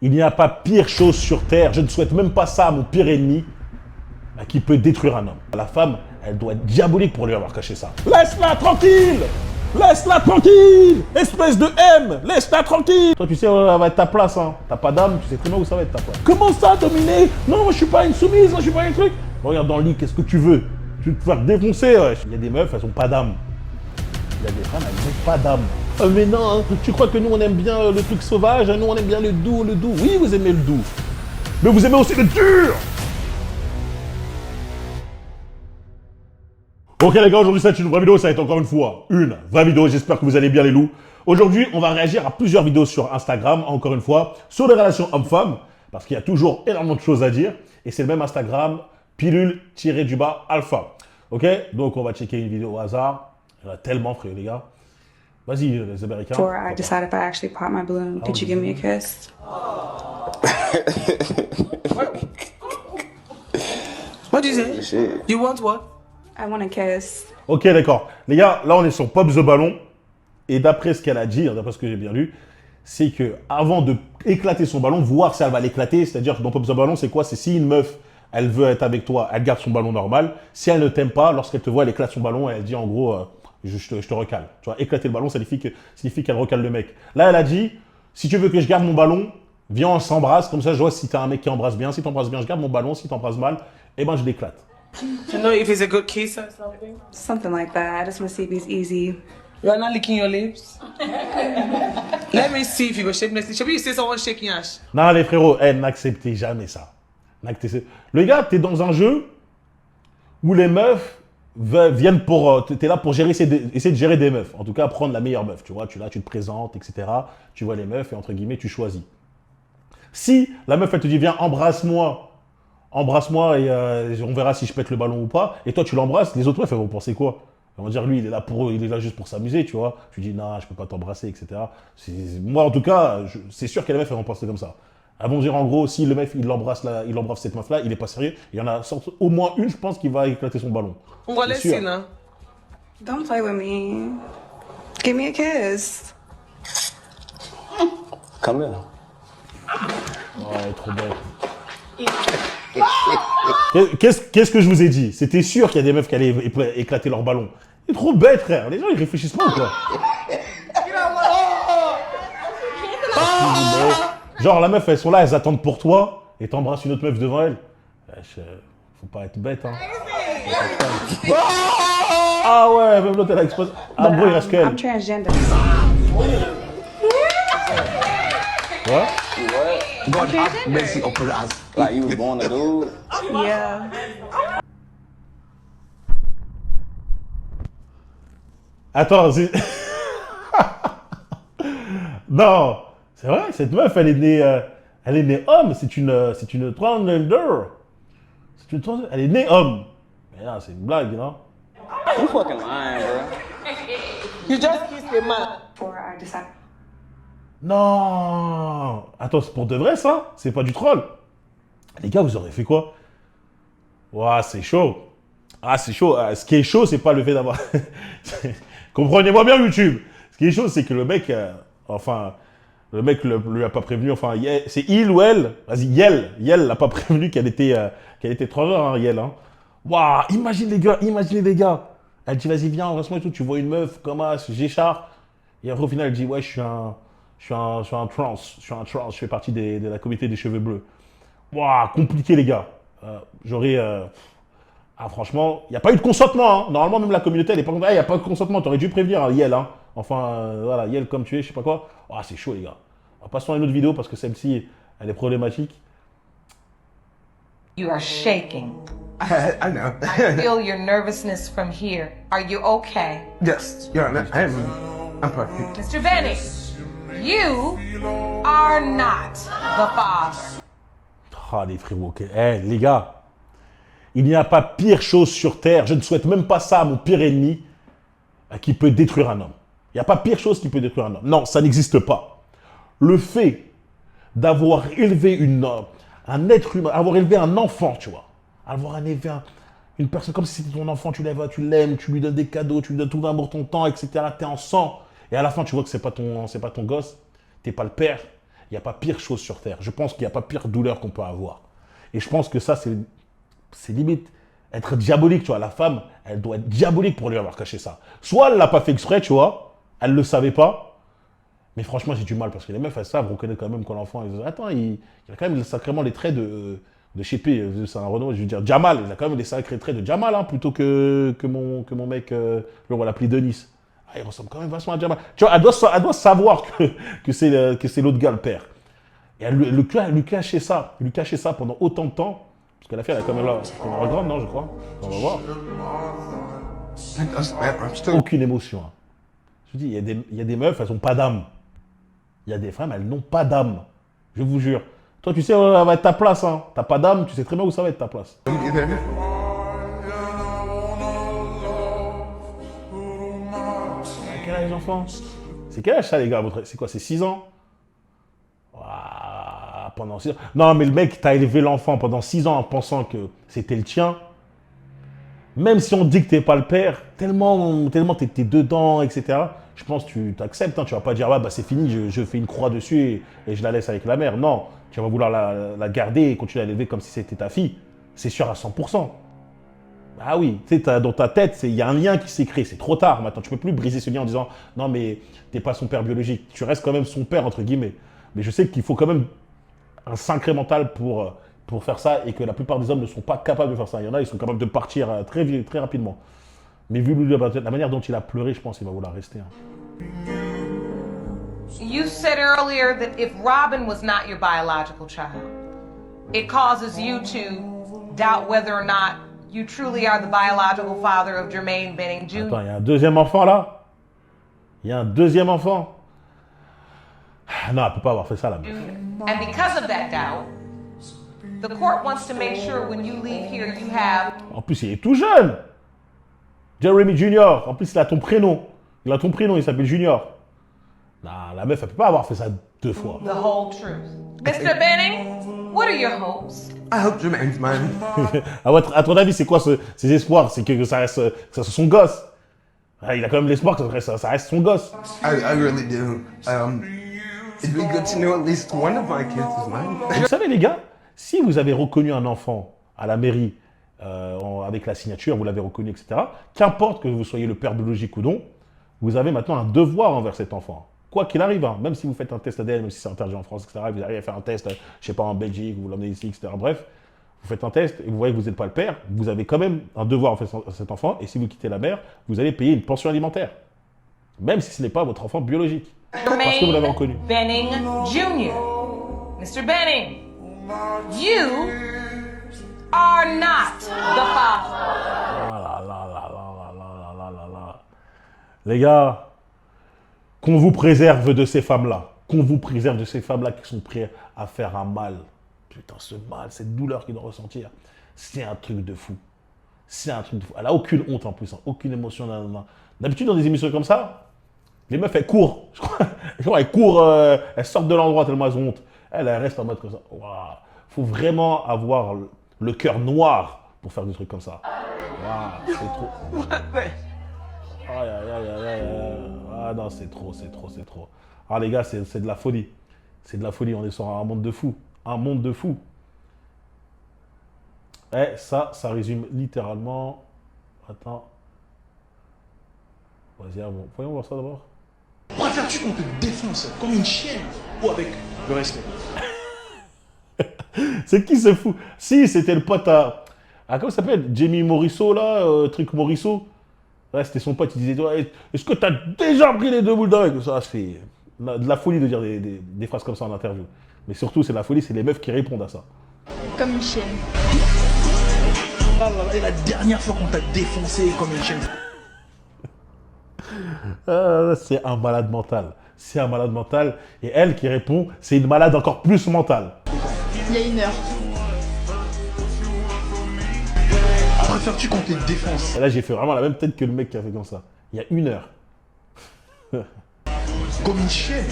Il n'y a pas pire chose sur Terre, je ne souhaite même pas ça à mon pire ennemi, qui peut détruire un homme. La femme, elle doit être diabolique pour lui avoir caché ça. Laisse-la tranquille! Laisse-la tranquille! Espèce de M! Laisse-la tranquille! Toi, tu sais, elle va être ta place, hein. T'as pas d'âme, tu sais très bien où ça va être ta place. Comment ça, dominer? Non, moi, je suis pas une soumise, moi, je suis pas un truc. Regarde dans le lit, qu'est-ce que tu veux? Tu veux te faire défoncer, ouais. Il y a des meufs, elles ont pas d'âme. Il y a des femmes, elles n'ont pas d'âme. Mais non, hein, tu crois que nous, on aime bien le truc sauvage, nous, on aime bien le doux, le doux. Oui, vous aimez le doux. Mais vous aimez aussi le dur! Ok les gars, aujourd'hui c'est une vraie vidéo, ça va être encore une fois une vraie vidéo, j'espère que vous allez bien les loups. Aujourd'hui, on va réagir à plusieurs vidéos sur Instagram, encore une fois, sur les relations hommes-femmes, parce qu'il y a toujours énormément de choses à dire, et c'est le même Instagram, pilule-alpha. Ok, donc on va checker une vidéo au hasard, il y en a tellement frère les gars. Vas-y les Américains. Before I decide if I actually pop my balloon, could you give me a kiss? What did you say? You want what? I want a kiss. Ok d'accord, les gars, là on est sur Pop the Ballon, et d'après ce qu'elle a dit, d'après ce que j'ai bien lu, c'est que avant de éclater son ballon, voir si elle va l'éclater, c'est-à-dire que dans Pop the Ballon, c'est quoi? C'est si une meuf, elle veut être avec toi, elle garde son ballon normal. Si elle ne t'aime pas, lorsqu'elle te voit, elle éclate son ballon et elle dit en gros, je te recale. Tu vois, éclater le ballon, ça signifie qu'elle recale le mec. Là, elle a dit, si tu veux que je garde mon ballon, viens, on s'embrasse, comme ça je vois si t'as un mec qui embrasse bien. Si t'embrasses bien, je garde mon ballon. Si t'embrasses mal, eh ben je l'éclate. To know if it's a good kiss or something? Something like that. I just want to see if he's easy. You are not licking your lips? Let me see if you go shake next. Should you say someone shaking your ass? Non, les frérots, n'acceptez jamais ça. Le gars, t'es dans un jeu où les meufs viennent pour... t'es là pour gérer, essayer de gérer des meufs. En tout cas, prendre la meilleure meuf. Tu vois, tu te présentes, etc. Tu vois les meufs et entre guillemets, tu choisis. Si la meuf, elle te dit, viens, embrasse-moi et on verra si je pète le ballon ou pas. Et toi, tu l'embrasses, les autres meufs, elles vont penser quoi? Elles vont dire, lui, il est là juste pour s'amuser, tu vois. Tu dis, non, je peux pas t'embrasser, etc. Moi, en tout cas, c'est sûr que les meufs, elles vont penser comme ça. Elles vont dire, en gros, si le mec, il embrasse cette meuf-là, il est pas sérieux. Il y en a au moins une, je pense, qui va éclater son ballon. On va laisser, là. Don't play with me. Give me a kiss. Come here. Ouais, trop bête. Qu'est-ce que je vous ai dit? C'était sûr qu'il y a des meufs qui allaient éclater leur ballon. C'est trop bête, frère. Les gens, ils réfléchissent pas ou quoi? Genre, la meuf, elles sont là, elles attendent pour toi, et t'embrasses une autre meuf devant elle. Faut pas être bête, hein. Ah ouais, même l'autre, elle a explosé. Ah, But, bon, il reste qu'elle. I'm transgender. Ouais? God have mercy upon us. Like you was born a dude. Yeah. Attends, non, c'est vrai, cette meuf, elle est née homme, c'est une transgender. Elle est née homme. Mais là, c'est une blague, non? You fucking lying, bro. You just kissed a man. Before I decide. Non. Attends, c'est pour de vrai, ça? C'est pas du troll? Les gars, vous aurez fait quoi? Ouah, c'est chaud. Ah, c'est chaud. Ce qui est chaud, c'est pas le fait d'avoir... Comprenez-moi bien, YouTube. Ce qui est chaud, c'est que le mec... le mec lui a pas prévenu. Enfin, c'est il ou elle? Vas-y, Yel l'a pas prévenu qu'elle était transgenre, hein, Yel. Hein. Waouh, imaginez les gars. Elle dit, vas-y, viens, embrasse-moi et tout. Tu vois une meuf, comment, j'écharpe. Et après, au final, elle dit, ouais, je suis un trans. Je fais partie de la communauté des cheveux bleus. Waouh, compliqué, les gars. Franchement, il n'y a pas eu de consentement. Hein. Normalement, même la communauté, elle n'est pas comme ça. Il n'y a pas de consentement. Tu aurais dû prévenir, hein, Yel. Hein. Enfin, voilà, Yel comme tu es, je sais pas quoi. C'est chaud, les gars. Passons à une autre vidéo parce que celle-ci, elle est problématique. You are shaking. I know. I feel your nervousness from here. Are you okay? Yes, Your Honor, I'm perfect. Mr. Benny, you are not the father. Les frérots, ok. Les gars, il n'y a pas pire chose sur Terre, je ne souhaite même pas ça à mon pire ennemi, qui peut détruire un homme. Il n'y a pas pire chose qui peut détruire un homme. Non, ça n'existe pas. Le fait d'avoir élevé un être humain, avoir élevé un enfant, tu vois, avoir élevé une personne comme si c'était ton enfant, tu l'aimes, tu lui donnes des cadeaux, tu lui donnes tout l'amour, ton temps, etc. Tu es en sang. Et à la fin, tu vois que c'est pas ton gosse, t'es pas le père. il n'y a pas pire chose sur Terre. Je pense qu'il n'y a pas pire douleur qu'on peut avoir. Et je pense que ça, c'est limite être diabolique, tu vois. La femme, elle doit être diabolique pour lui avoir caché ça. Soit elle ne l'a pas fait exprès, tu vois, elle ne le savait pas. Mais franchement, j'ai du mal parce que les meufs, elles savent reconnaître quand même quand l'enfant, attends, il a quand même sacrément les traits de je sais plus, c'est un Renault, je veux dire, Jamal, il a quand même des sacrés traits de Jamal, hein, plutôt que mon mec, on va l'appeler Denis. Ah, il ressemble quand même vachement à Jamal. Tu vois, elle doit savoir que c'est l'autre gars, le père. Et elle lui cachait ça. Elle lui cachait ça pendant autant de temps. Parce que la fille, elle est quand même là. Elle est grande, non, je crois. On va voir. Aucune émotion. Hein. Je dis, il y a des meufs, elles n'ont pas d'âme. Il y a des femmes, elles n'ont pas d'âme. Je vous jure. Toi, tu sais où va être ta place. Hein. T'as pas d'âme, tu sais très bien où ça va être ta place. Quel âge, les enfants? C'est quel âge ça, les gars? C'est quoi? C'est 6 ans? Ouah, pendant 6 ans. Non, mais le mec, t'as élevé l'enfant pendant 6 ans en pensant que c'était le tien. Même si on dit que t'es pas le père, tellement t'es dedans, etc. Je pense que tu t'acceptes. Hein. Tu vas pas dire, bah c'est fini, je fais une croix dessus et je la laisse avec la mère. Non, tu vas vouloir la garder et continuer à l'élever comme si c'était ta fille. C'est sûr à 100%. Ah oui, tu sais, dans ta tête, il y a un lien qui s'est créé. C'est trop tard maintenant. Tu peux plus briser ce lien en disant, non mais t'es pas son père biologique. Tu restes quand même son père, entre guillemets. Mais je sais qu'il faut quand même un sacré mental pour faire ça et que la plupart des hommes ne sont pas capables de faire ça. Il y en a, ils sont capables de partir très rapidement. Mais vu la manière dont il a pleuré, je pense qu'il va vouloir rester. Hein. You said earlier that if Robin was not your biological child, it causes you to doubt whether or not you truly are the biological father of Jermaine Benning Jr. Attends, il y a un deuxième enfant là? Il y a un deuxième enfant? Non, elle ne peut pas avoir fait ça, la meuf. And because of that doubt, the court wants to make sure when you leave here you have... En plus, il est tout jeune. Jeremy Junior. En plus, il a ton prénom. Il a ton prénom, il s'appelle Junior. Non, la meuf, elle ne peut pas avoir fait ça 2 fois. The whole truth. Mr. Benning, what are your hopes? I hope Jermaine's mine. À ton avis, c'est quoi ses espoirs? C'est que ça reste son gosse. Il a quand même l'espoir que ça reste son gosse. I really do. It'd be good to know at least one of my kids is mine. Vous savez, les gars, si vous avez reconnu un enfant à la mairie avec la signature, vous l'avez reconnu, etc., qu'importe que vous soyez le père biologique ou non, vous avez maintenant un devoir envers cet enfant. Quoi qu'il arrive, hein, même si vous faites un test ADN, même si c'est interdit en France, etc., vous arrivez à faire un test, je sais pas, en Belgique, vous l'emmenez ici, etc., bref, vous faites un test et vous voyez que vous n'êtes pas le père, vous avez quand même un devoir envers cet enfant, et si vous quittez la mère, vous allez payer une pension alimentaire. Même si ce n'est pas votre enfant biologique. Parce que vous l'avez reconnu. Benning Jr. Mr. Benning, you are not the father. Ah là là là là là là là là. Les gars, qu'on vous préserve de ces femmes-là. Qu'on vous préserve de ces femmes-là qui sont prêtes à faire un mal. Putain, ce mal, cette douleur qu'ils doivent ressentir, c'est un truc de fou. C'est un truc de fou. Elle n'a aucune honte en plus, hein, aucune émotion. D'habitude, dans des émissions comme ça, les meufs, elles courent. Je crois elles courent, elles sortent de l'endroit tellement elles ont honte. Elle reste en mode comme ça. Waouh. Faut vraiment avoir le cœur noir pour faire des trucs comme ça. Waouh, c'est trop. Aïe, aïe, aïe, aïe, aïe. Ah non, c'est trop. Ah les gars, c'est de la folie. C'est de la folie, on est sur un monde de fous. Un monde de fous. Et ça résume littéralement... Attends. Vas-y, bon. Voyons voir ça d'abord. Préfères-tu qu'on te défonce comme une chienne ou avec le respect? C'est qui ce fou? Si, c'était le pote à... Ah, comment ça s'appelle? Jamie Morisseau, là, truc Morisseau. Ouais, c'était son pote, il disait, ouais, est-ce que t'as déjà pris les 2 boules d'oreille? Ça, c'est de la folie de dire des phrases comme ça en interview. Mais surtout, c'est la folie, c'est les meufs qui répondent à ça. Comme une chienne. Et la dernière fois qu'on t'a défoncé comme une chienne. C'est un malade mental. C'est un malade mental. Et elle qui répond, c'est une malade encore plus mentale. Il y a 1 heure. Préfères-tu qu'on te défonce? Et là, j'ai fait vraiment la même tête que le mec qui a fait comme ça. Il y a 1 heure. Comme une chienne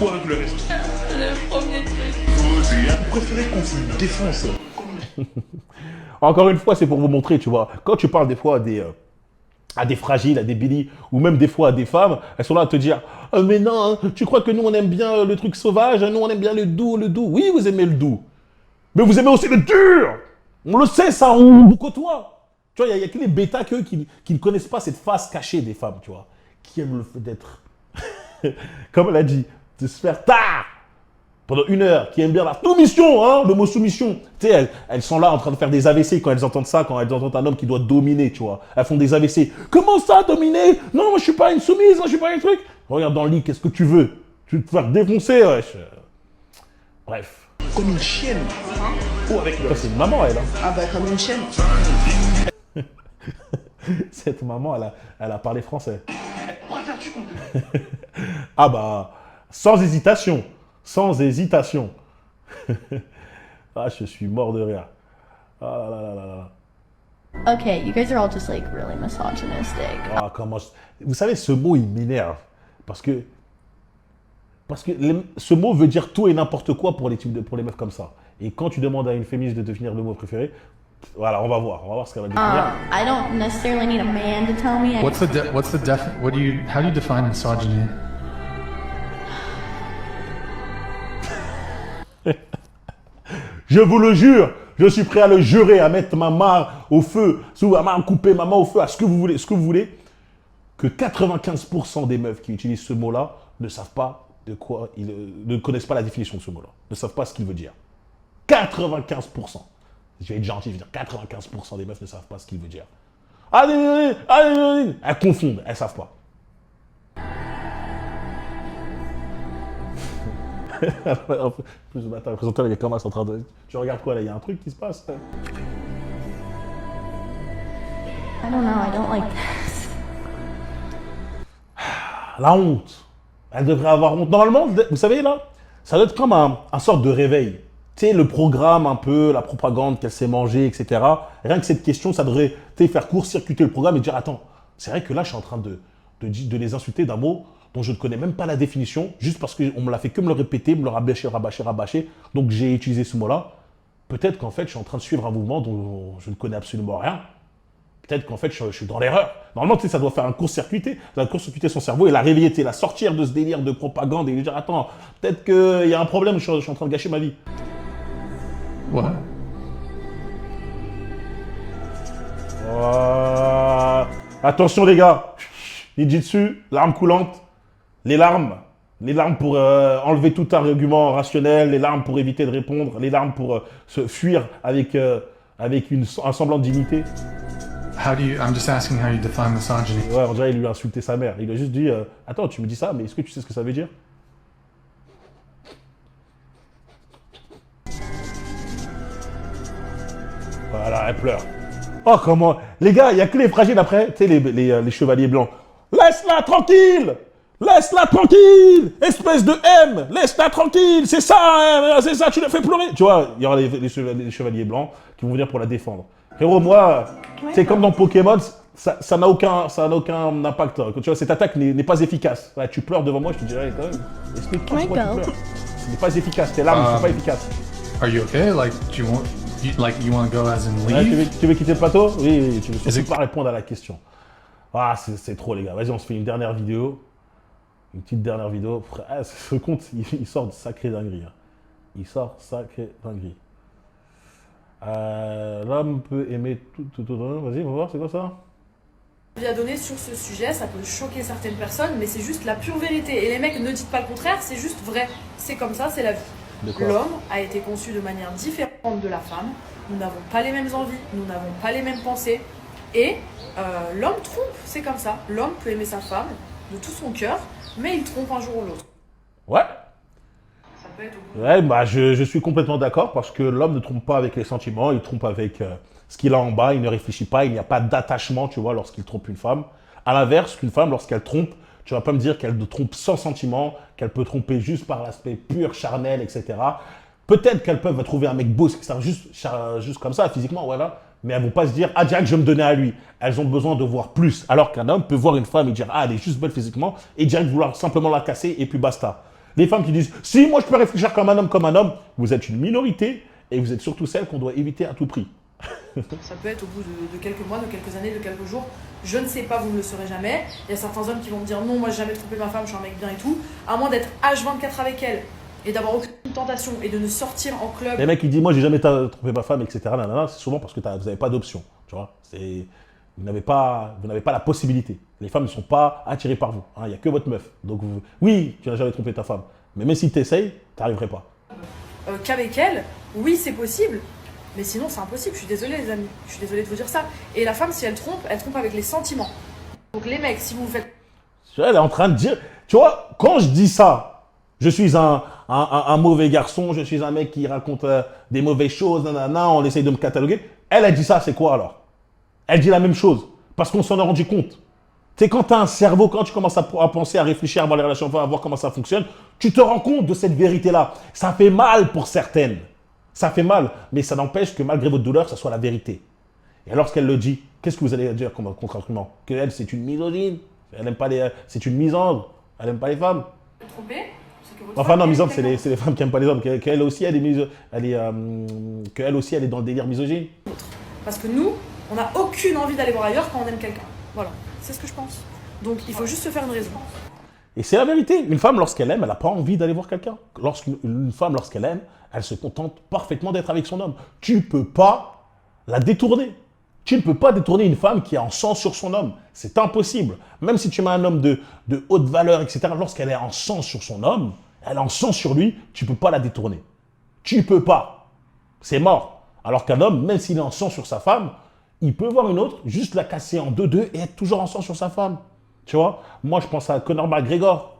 ou avec le respect? Le premier truc. Vous préférez qu'on se défonce? Encore une fois, c'est pour vous montrer, tu vois. Quand tu parles des fois à des fragiles, à des bélis, ou même des fois à des femmes, elles sont là à te dire mais non, tu crois que nous on aime bien le truc sauvage, nous on aime bien le doux, le doux. Oui, vous aimez le doux, mais vous aimez aussi le dur. On le sait, ça, on vous côtoie. Tu vois, il y a que les bêtas qui ne connaissent pas cette face cachée des femmes, tu vois, qui aiment le fait d'être, comme elle a dit, de se faire tard pendant 1 heure, qui aiment bien la soumission, hein, le mot soumission. Tu sais, elles sont là en train de faire des AVC quand elles entendent ça, quand elles entendent un homme qui doit dominer, tu vois. Elles font des AVC. Comment ça, dominer? Non, moi, je suis pas une soumise, moi, je suis pas un truc. Regarde dans le lit, qu'est-ce que tu veux? Tu veux te faire défoncer, wesh. Bref. Comme une chienne. Ou avec le... Ça, c'est une maman, elle. Hein. Ah bah comme une chienne. Cette maman, elle a parlé français. Ah bah, sans hésitation. Sans hésitation. Ah, je suis mort de rire. Ah là là là là. Okay, you guys are all just like really misogynistic. Ah, comment Vous savez, ce mot, il m'énerve. Parce que ce mot veut dire tout et n'importe quoi pour les meufs comme ça. Et quand tu demandes à une féministe de définir le mot préféré, voilà, on va voir ce qu'elle va définir. I don't necessarily need a man to tell me. How do you define misogyny? Je vous le jure, je suis prêt à le jurer, à mettre ma main au feu, à couper ma main au feu, à ce que vous voulez, que 95% des meufs qui utilisent ce mot-là ne savent pas ne connaissent pas la définition de ce mot-là, ne savent pas ce qu'il veut dire. 95%. Je vais être gentil, je vais dire 95% des meufs ne savent pas ce qu'il veut dire. Elles confondent, elles savent pas. En plus, t'as l'impression que les caméras sont en train de... Tu regardes quoi là? Il y a un truc qui se passe? I don't know, I don't like this. La honte. Elle devrait avoir honte. Normalement, vous savez là, ça doit être comme un sorte de réveil. Tu sais, le programme un peu, la propagande qu'elle s'est mangée, etc. Rien que cette question, ça devrait faire court-circuiter le programme et dire attends, c'est vrai que là, je suis en train de les insulter d'un mot dont je ne connais même pas la définition, juste parce qu'on me l'a fait que me le répéter, me le rabâcher. Donc j'ai utilisé ce mot-là. Peut-être qu'en fait, je suis en train de suivre un mouvement dont je ne connais absolument rien. Peut-être qu'en fait, je suis dans l'erreur. Normalement, tu sais, ça doit faire un court-circuiter. Ça doit court-circuiter son cerveau et la réveiller, tu sais, la sortir de ce délire de propagande et lui dire attends, peut-être qu'il y a un problème, je suis en train de gâcher ma vie. What? Attention les gars, Ninjitsu, larmes coulantes, les larmes pour enlever tout argument rationnel, les larmes pour éviter de répondre, les larmes pour se fuir avec un semblant de dignité. I'm just asking how you define misogyny. Ouais, on dirait qu'il lui a insulté sa mère. Il lui a juste dit attends, tu me dis ça, mais est-ce que tu sais ce que ça veut dire? Voilà, elle pleure. Oh, comment... Les gars, il n'y a que les fragiles après, tu sais, les chevaliers blancs. Laisse-la tranquille! Laisse-la tranquille! Espèce de M! Laisse-la tranquille! C'est ça, tu la fais pleurer! Tu vois, il y aura les chevaliers blancs qui vont venir pour la défendre. Frérot, moi, c'est comme dans Pokémon, ça n'a aucun impact. Tu vois, cette attaque n'est pas efficace. Ouais, tu pleures devant moi, je te dirais, quand même, explique-moi pourquoi tu pleures. Ce n'est pas efficace, tes larmes ne sont pas efficaces. Are you okay? Like, do you want to go as in leave? Ouais, tu veux quitter le plateau? Oui, tu ne veux pas répondre à la question. Ah, c'est trop, les gars. Vas-y, on se fait une dernière vidéo. Une petite dernière vidéo. Frère, ce compte, il sort de sacrée dinguerie. Hein. Il sort sacrée dinguerie. L'homme peut aimer tout. Vas-y, on va voir, c'est quoi ça? À donner sur ce sujet, ça peut choquer certaines personnes, mais c'est juste la pure vérité. Et les mecs, ne dites pas le contraire, c'est juste vrai. C'est comme ça, c'est la vie. L'homme a été conçu de manière différente de la femme. Nous n'avons pas les mêmes envies, nous n'avons pas les mêmes pensées. Et l'homme trompe, c'est comme ça. L'homme peut aimer sa femme de tout son cœur, mais il trompe un jour ou l'autre. Ouais. Ça peut être Ouais, bah je suis complètement d'accord parce que l'homme ne trompe pas avec les sentiments, il trompe avec ce qu'il a en bas, il ne réfléchit pas, il n'y a pas d'attachement, tu vois, lorsqu'il trompe une femme. À l'inverse, qu'une femme, lorsqu'elle trompe, tu vas pas me dire qu'elle trompe sans sentiment, qu'elle peut tromper juste par l'aspect pur, charnel, etc. Peut-être qu'elles peuvent trouver un mec beau, juste comme ça, physiquement, voilà. Mais elles ne vont pas se dire, ah, direct, je vais me donner à lui. Elles ont besoin de voir plus. Alors qu'un homme peut voir une femme et dire, ah, elle est juste belle physiquement, et direct vouloir simplement la casser, et puis basta. Les femmes qui disent, si, moi, je peux réfléchir comme un homme, vous êtes une minorité, et vous êtes surtout celle qu'on doit éviter à tout prix. Ça peut être au bout de quelques mois, de quelques années, de quelques jours. Je ne sais pas, vous ne le saurez jamais. Il y a certains hommes qui vont me dire non, moi j'ai jamais trompé ma femme, je suis un mec bien et tout. À moins d'être H24 avec elle et d'avoir aucune tentation et de ne sortir en club. Les mecs qui disent moi j'ai jamais trompé ma femme, etc. C'est souvent parce que vous n'avez pas d'option. Tu vois, vous n'avez pas la possibilité. Les femmes ne sont pas attirées par vous. Il n'y a que votre meuf. Donc oui, tu n'as jamais trompé ta femme. Mais même si tu essayes, tu n'arriverais pas. Qu'avec elle, oui c'est possible. Mais sinon, c'est impossible. Je suis désolée, les amis. Je suis désolée de vous dire ça. Et la femme, si elle trompe avec les sentiments. Donc, les mecs, si vous faites. Elle est en train de dire. Tu vois, quand je dis ça, je suis un mauvais garçon, je suis un mec qui raconte des mauvaises choses, nanana, on essaye de me cataloguer. Elle a dit ça, c'est quoi alors? Elle dit la même chose. Parce qu'on s'en est rendu compte. Tu sais, quand tu as un cerveau, quand tu commences à penser, à réfléchir, à voir les relations, à voir comment ça fonctionne, tu te rends compte de cette vérité-là. Ça fait mal pour certaines. Ça fait mal, mais ça n'empêche que malgré votre douleur, ça soit la vérité. Et lorsqu'elle le dit, qu'est-ce que vous allez dire concrètement? Qu'elle, c'est une misogyne, elle aime pas c'est une misandre, elle n'aime pas les femmes. Enfin non, misandre, c'est les femmes qui n'aiment pas les hommes. Qu'elle aussi, elle est dans le délire misogyne. Parce que nous, on n'a aucune envie d'aller voir ailleurs quand on aime quelqu'un. Voilà, c'est ce que je pense. Donc il faut juste se faire une raison. Et c'est la vérité. Une femme, lorsqu'elle aime, elle n'a pas envie d'aller voir quelqu'un. Une femme, lorsqu'elle aime, elle se contente parfaitement d'être avec son homme. Tu ne peux pas la détourner. Tu ne peux pas détourner une femme qui est en sang sur son homme. C'est impossible. Même si tu mets un homme de haute valeur, etc., lorsqu'elle est en sang sur son homme, elle est en sang sur lui, tu ne peux pas la détourner. Tu ne peux pas. C'est mort. Alors qu'un homme, même s'il est en sang sur sa femme, il peut voir une autre, juste la casser en deux et être toujours en sang sur sa femme. Tu vois, moi je pense à Conor McGregor.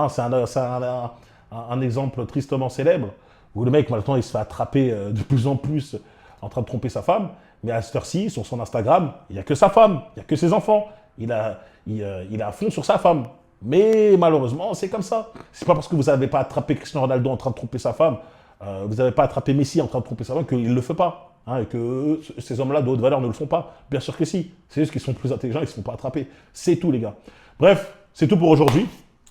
C'est un exemple tristement célèbre où le mec maintenant il se fait attraper de plus en plus en train de tromper sa femme. Mais à cette heure-ci, sur son Instagram, il n'y a que sa femme, il n'y a que ses enfants. Il est à fond sur sa femme. Mais malheureusement, c'est comme ça. C'est pas parce que vous n'avez pas attrapé Cristiano Ronaldo en train de tromper sa femme, vous n'avez pas attrapé Messi en train de tromper sa femme qu'il ne le fait pas. Et que ces hommes-là de haute valeur ne le font pas. Bien sûr que si. C'est juste qu'ils sont plus intelligents, ils ne se font pas attraper. C'est tout, les gars. Bref, c'est tout pour aujourd'hui.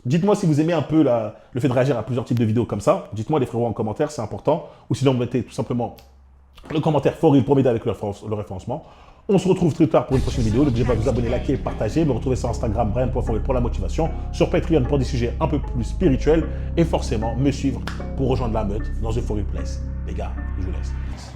Dites-moi si vous aimez un peu le fait de réagir à plusieurs types de vidéos comme ça. Dites-moi les frérots en commentaire, c'est important. Ou sinon, mettez tout simplement le commentaire For Real pour m'aider avec le référencement. On se retrouve très tard pour une prochaine vidéo. N'oubliez pas de vous abonner, liker, partager. Me retrouver sur Instagram, Brian.forreal pour la motivation. Sur Patreon pour des sujets un peu plus spirituels. Et forcément, me suivre pour rejoindre la meute dans The For Real Place. Les gars, je vous laisse. Peace.